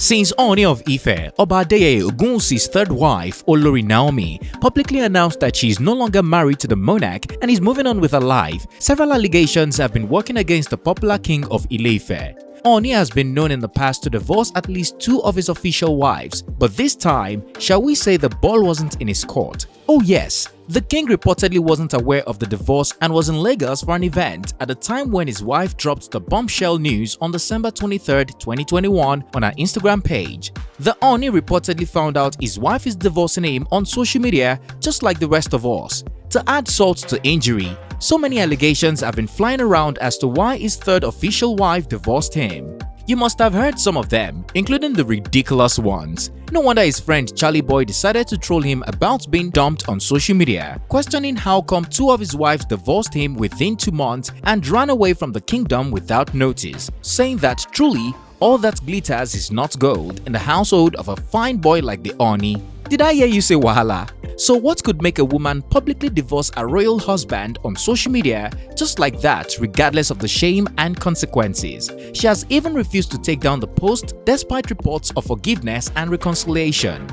Since Ooni of Ife, Oba Adeyeye Ogunwusi's third wife, Olori Naomi, publicly announced that she is no longer married to the monarch and is moving on with her life, several allegations have been working against the popular King of Ile Ife. Ooni has been known in the past to divorce at least 2 of his official wives, but this time, shall we say the ball wasn't in his court? Oh yes, the king reportedly wasn't aware of the divorce and was in Lagos for an event at the time when his wife dropped the bombshell news on December 23, 2021 on her Instagram page. The Ooni reportedly found out his wife is divorcing him on social media just like the rest of us. To add salt to injury, so many allegations have been flying around as to why his third official wife divorced him. You must have heard some of them, including the ridiculous ones. No wonder his friend Charlie Boy decided to troll him about being dumped on social media, questioning how come 2 of his wives divorced him within 2 months and ran away from the kingdom without notice, saying that truly, all that glitters is not gold in the household of a fine boy like the Ooni. Did I hear you say wahala? So what could make a woman publicly divorce a royal husband on social media just like that, regardless of the shame and consequences? She has even refused to take down the post despite reports of forgiveness and reconciliation.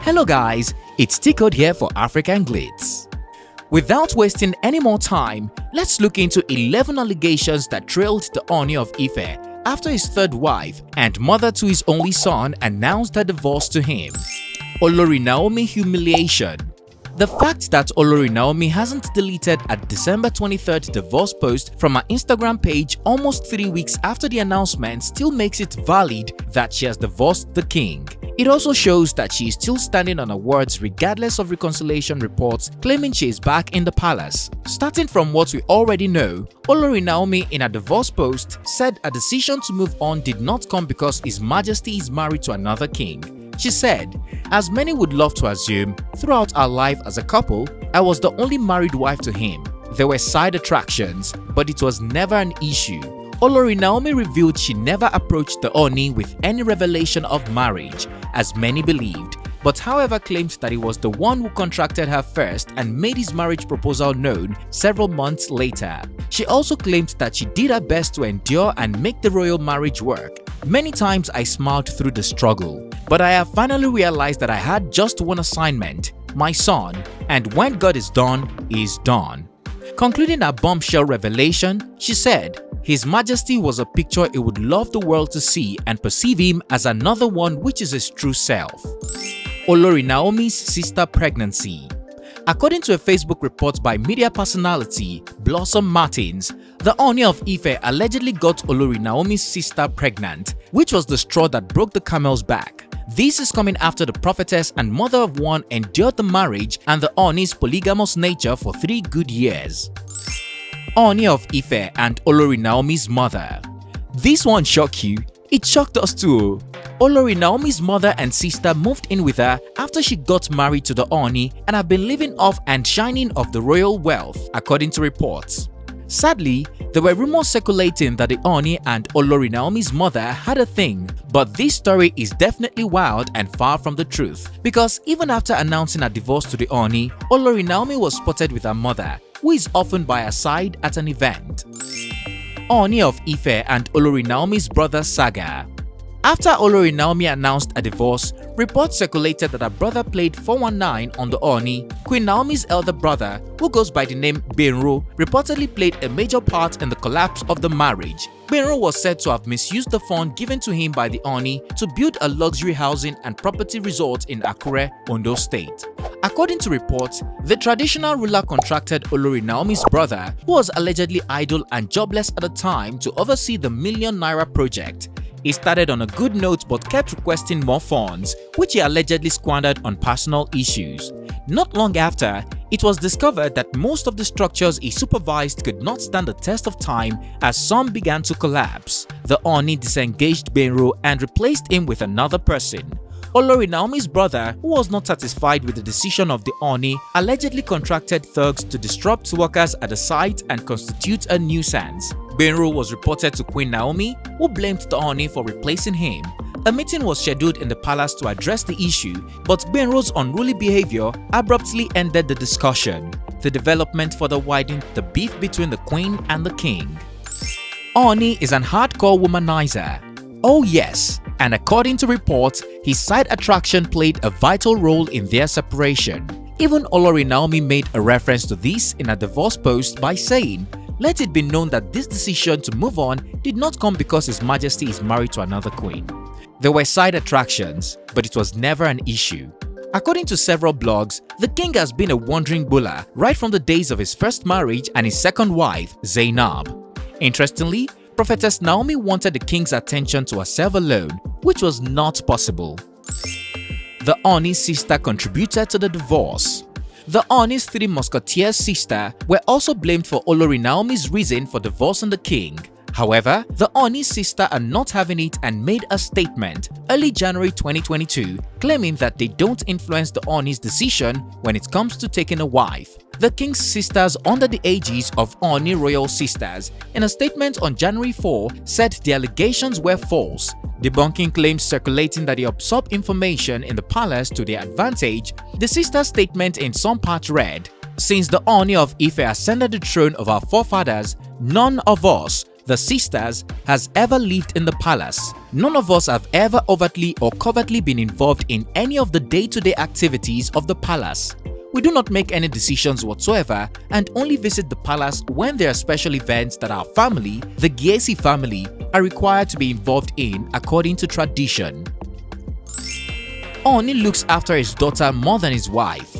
Hello guys, it's TCode here for African Glitz. Without wasting any more time, let's look into 11 allegations that trailed the Ooni of Ife after his third wife and mother to his only son announced her divorce to him. Olori Naomi humiliation. The fact that Olori Naomi hasn't deleted a December 23rd divorce post from her Instagram page almost 3 weeks after the announcement still makes it valid that she has divorced the king. It also shows that she is still standing on her words regardless of reconciliation reports claiming she is back in the palace. Starting from what we already know, Olori Naomi in a divorce post said a decision to move on did not come because His Majesty is married to another king. She said, "As many would love to assume, throughout our life as a couple, I was the only married wife to him. There were side attractions, but it was never an issue." Olori Naomi revealed she never approached the Ooni with any revelation of marriage, as many believed, but however claimed that he was the one who contracted her first and made his marriage proposal known several months later. She also claimed that she did her best to endure and make the royal marriage work. "Many times I smiled through the struggle, but I have finally realized that I had just one assignment, my son, and when God is done, he is done." Concluding her bombshell revelation, she said, "His Majesty was a picture he would love the world to see and perceive him as another one which is his true self." Olori Naomi's sister pregnancy. According to a Facebook report by media personality Blossom Martins, the Ooni of Ife allegedly got Olori Naomi's sister pregnant, which was the straw that broke the camel's back. This is coming after the prophetess and mother of one endured the marriage and the Ooni's polygamous nature for 3 good years. Ooni of Ife and Olori Naomi's mother. This one shocked you? It shocked us too. Olori Naomi's mother and sister moved in with her after she got married to the Ooni and have been living off and shining off the royal wealth, according to reports. Sadly, there were rumors circulating that the Ooni and Olori Naomi's mother had a thing, but this story is definitely wild and far from the truth, because even after announcing her divorce to the Ooni, Olori Naomi was spotted with her mother, who is often by her side at an event. Ooni of Ife and Olori Naomi's brother saga. After Olori Naomi announced a divorce, reports circulated that her brother played 419 on the Ooni. Queen Naomi's elder brother, who goes by the name Benro, reportedly played a major part in the collapse of the marriage. Benro was said to have misused the fund given to him by the Ooni to build a luxury housing and property resort in Akure, Ondo State. According to reports, the traditional ruler contracted Olori Naomi's brother, who was allegedly idle and jobless at the time, to oversee the Million Naira project. He started on a good note but kept requesting more funds, which he allegedly squandered on personal issues. Not long after, it was discovered that most of the structures he supervised could not stand the test of time as some began to collapse. The Ooni disengaged Benro and replaced him with another person. Olori Naomi's brother, who was not satisfied with the decision of the Ooni, allegedly contracted thugs to disrupt workers at the site and constitute a nuisance. Benro was reported to Queen Naomi, who blamed the Ooni for replacing him. A meeting was scheduled in the palace to address the issue, but Benro's unruly behavior abruptly ended the discussion. The development further widened the beef between the Queen and the King. Ooni is an hardcore womanizer. Oh yes, and according to reports, his side attraction played a vital role in their separation. Even Olori Naomi made a reference to this in a divorce post by saying, "Let it be known that this decision to move on did not come because His Majesty is married to another queen. There were side attractions, but it was never an issue." According to several blogs, the king has been a wandering bulla right from the days of his first marriage and his second wife, Zainab. Interestingly, Prophetess Naomi wanted the king's attention to herself alone, which was not possible. The Ooni's sister contributed to the divorce. The Ooni's three musketeers' sister were also blamed for Olori Naomi's reason for divorcing the king. However, the Ooni's sister are not having it and made a statement early January 2022 claiming that they don't influence the Ooni's decision when it comes to taking a wife. The king's sisters under the aegis of Ooni royal sisters in a statement on January 4 said the allegations were false, debunking claims circulating that they absorbed information in the palace to their advantage. The sisters' statement in some part read, "Since the Ooni of Ife ascended the throne of our forefathers, none of us, the sisters, has ever lived in the palace. None of us have ever overtly or covertly been involved in any of the day-to-day activities of the palace. We do not make any decisions whatsoever and only visit the palace when there are special events that our family, the Giesi family, are required to be involved in according to tradition." Ooni looks after his daughter more than his wife.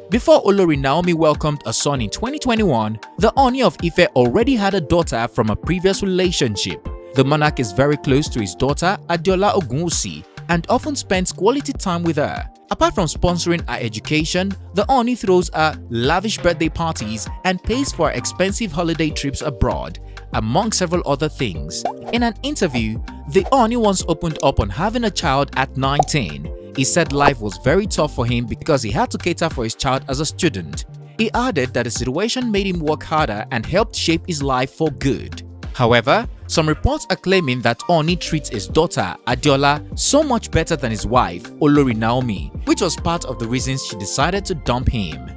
Before Olori Naomi welcomed a son in 2021, the Ooni of Ife already had a daughter from a previous relationship. The monarch is very close to his daughter Adeyeye Ogunwusi and often spends quality time with her. Apart from sponsoring her education, the Ooni throws her lavish birthday parties and pays for her expensive holiday trips abroad, among several other things. In an interview, the Ooni once opened up on having a child at 19. He said life was very tough for him because he had to cater for his child as a student. He added that the situation made him work harder and helped shape his life for good. However, some reports are claiming that Ooni treats his daughter Adeyeye so much better than his wife Olori Naomi, which was part of the reasons she decided to dump him.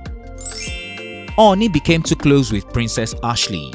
Ooni became too close with Princess Ashley.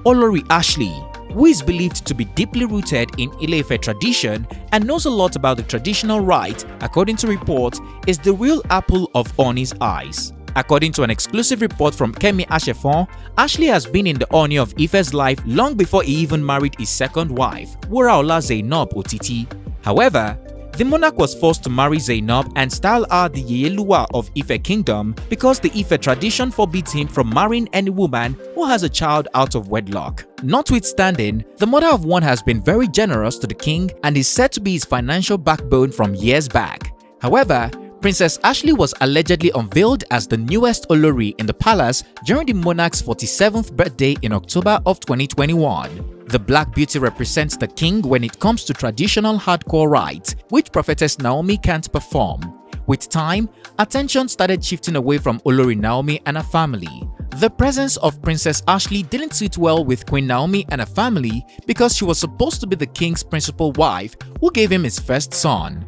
Olori Ashley, who is believed to be deeply rooted in Ile Ife tradition and knows a lot about the traditional rite, according to reports, is the real apple of Ooni's eyes. According to an exclusive report from Kemi Ashefon, Ashley has been in the Ooni of Ife's life long before he even married his second wife, Wuraola Zainab Otiti. However, the monarch was forced to marry Zainab and style her the Yeyeluwa of Ife Kingdom because the Ife tradition forbids him from marrying any woman who has a child out of wedlock. Notwithstanding, the mother of one has been very generous to the king and is said to be his financial backbone from years back. However, Princess Ashley was allegedly unveiled as the newest Olori in the palace during the monarch's 47th birthday in October of 2021. The Black Beauty represents the king when it comes to traditional hardcore rites, which Prophetess Naomi can't perform. With time, attention started shifting away from Olori Naomi and her family. The presence of Princess Ashley didn't sit well with Queen Naomi and her family because she was supposed to be the king's principal wife who gave him his first son.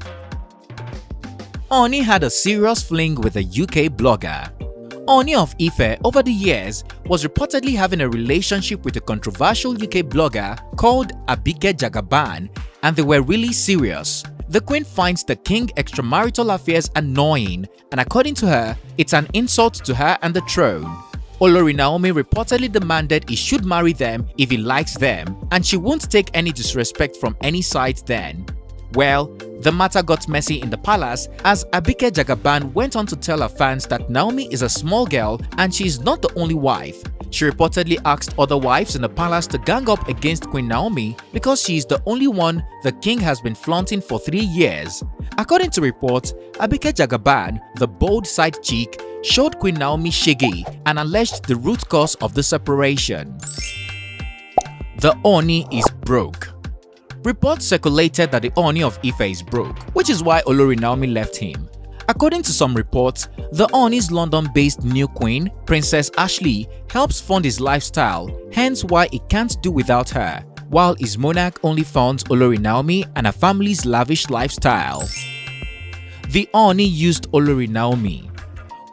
Ooni had a serious fling with a UK blogger. Ooni of Ife over the years was reportedly having a relationship with a controversial UK blogger called Abike Jagaban, and they were really serious. The queen finds the king extramarital affairs annoying, and according to her, it's an insult to her and the throne. Olori Naomi reportedly demanded he should marry them if he likes them, and she won't take any disrespect from any side then. Well, the matter got messy in the palace as Abike Jagaban went on to tell her fans that Naomi is a small girl and she is not the only wife. She reportedly asked other wives in the palace to gang up against Queen Naomi because she is the only one the king has been flaunting for 3 years. According to reports, Abike Jagaban, the bold side chick, showed Queen Naomi shaggy and alleged the root cause of the separation. The Ooni is broke. Reports circulated that the Ooni of Ife is broke, which is why Olori Naomi left him. According to some reports, the Ooni's London-based new queen, Princess Ashley, helps fund his lifestyle, hence why he can't do without her, while his monarch only funds Olori Naomi and her family's lavish lifestyle. The Ooni used Olori Naomi.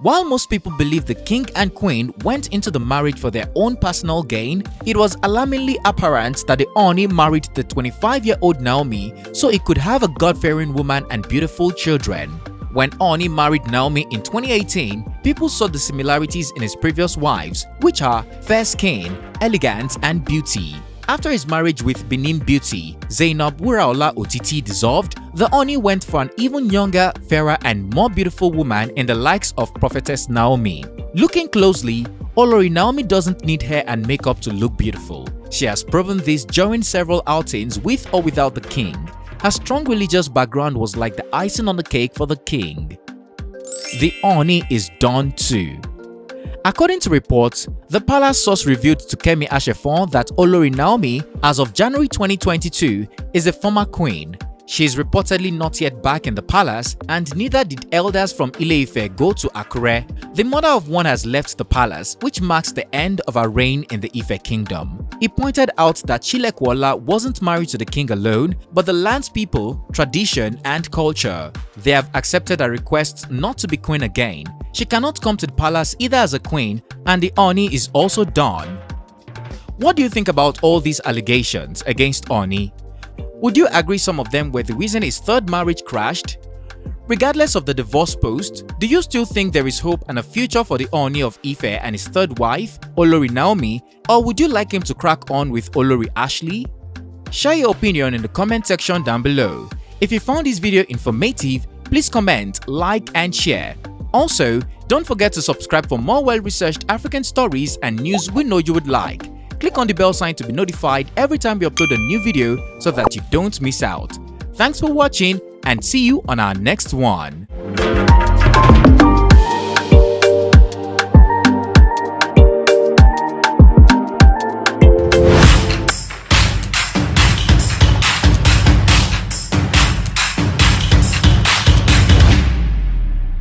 While most people believe the king and queen went into the marriage for their own personal gain, it was alarmingly apparent that the Ooni married the 25-year-old Naomi so he could have a God-fearing woman and beautiful children. When Ooni married Naomi in 2018, people saw the similarities in his previous wives, which are fair skin, elegance, and beauty. After his marriage with Benin beauty, Zainab Wuraola Otiti dissolved, the Ooni went for an even younger, fairer, and more beautiful woman in the likes of Prophetess Naomi. Looking closely, Olori Naomi doesn't need hair and makeup to look beautiful. She has proven this during several outings with or without the king. Her strong religious background was like the icing on the cake for the king. The Ooni is done too. According to reports, the palace source revealed to Kemi Ashefon that Olori Naomi, as of January 2022, is a former queen. She is reportedly not yet back in the palace, and neither did elders from Ile Ife go to Akure. The mother of one has left the palace, which marks the end of her reign in the Ife kingdom. He pointed out that Chilekwola wasn't married to the king alone, but the land's people, tradition, and culture. They have accepted her request not to be queen again. She cannot come to the palace either as a queen, and the Ooni is also done. What do you think about all these allegations against Ooni? Would you agree some of them were the reason his third marriage crashed? Regardless of the divorce post, do you still think there is hope and a future for the Ooni of Ife and his third wife, Olori Naomi, or would you like him to crack on with Olori Ashley? Share your opinion in the comment section down below. If you found this video informative, please comment, like, and share. Also, don't forget to subscribe for more well-researched African stories and news we know you would like. Click on the bell sign to be notified every time we upload a new video so that you don't miss out. Thanks for watching and see you on our next one.